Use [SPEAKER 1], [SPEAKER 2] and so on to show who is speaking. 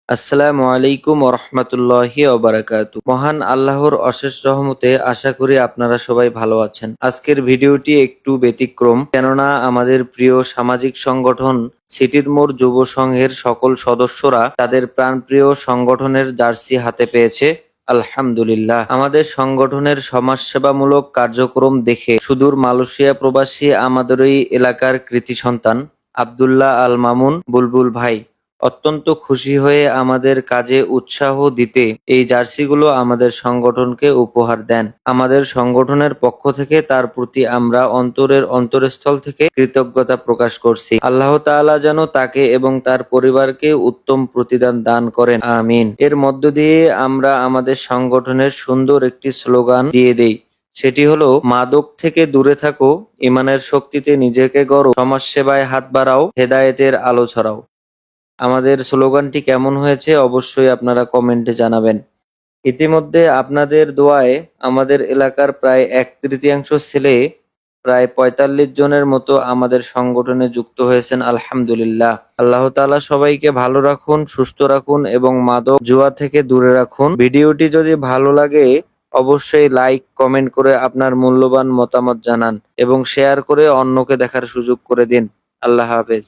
[SPEAKER 1] আসসালামু আলাইকুম ওরহমতুল্লাহি ওবারাকাতু। মহান আল্লাহর অশেষ রহমতে আশা করি আপনারা সবাই ভালো আছেন। আজকের ভিডিওটি একটু ব্যতিক্রম, কেননা আমাদের প্রিয় সামাজিক সংগঠন সিটির মোড় যুব সংঘের সকল সদস্যরা তাদের প্রাণপ্রিয় সংগঠনের জার্সি হাতে পেয়েছে। আলহামদুলিল্লাহ। আমাদের সংগঠনের সমাজসেবামূলক কার্যক্রম দেখে সুদূর মালয়েশিয়া প্রবাসী আমাদেরই এলাকার কৃতি সন্তান আব্দুল্লাহ আল মামুন বুলবুল ভাই অত্যন্ত খুশি হয়ে আমাদের কাজে উৎসাহ দিতে এই জার্সিগুলো আমাদের সংগঠনকে উপহার দেন। আমাদের সংগঠনের পক্ষ থেকে তার প্রতি আমরা অন্তরের অন্তরস্থল থেকে কৃতজ্ঞতা প্রকাশ করছি। আল্লাহ তাআলা যেন তাকে এবং তার পরিবারকে উত্তম প্রতিদান দান করেন, আমিন। এর মধ্য দিয়ে আমরা আমাদের সংগঠনের সুন্দর একটি স্লোগান দিয়ে দেই, সেটি হলো মাদক থেকে দূরে থাকো, ইমানের শক্তিতে নিজেকে গড়ো, সমাজসেবায় হাত বাড়াও, হেদায়েতের আলো ছড়াও। আমাদের স্লোগানটি কেমন হয়েছে অবশ্যই আপনারা কমেন্টে জানাবেন। ইতিমধ্যে আপনাদের দোয়ায় আমাদের এলাকার প্রায় 1/3 ছেলে প্রায় 45 জনের মতো আমাদের সংগঠনে যুক্ত হয়েছেন। আলহামদুলিল্লাহ। আল্লাহ তাআলা সবাইকে ভালো রাখুন, সুস্থ রাখুন এবং মাদক জুয়া থেকে দূরে রাখুন। ভিডিওটি যদি ভালো লাগে অবশ্যই লাইক কমেন্ট করে আপনার মূল্যবান মতামত জানান এবং শেয়ার করে অন্যকে দেখার সুযোগ করে দিন। আল্লাহ হাফেজ।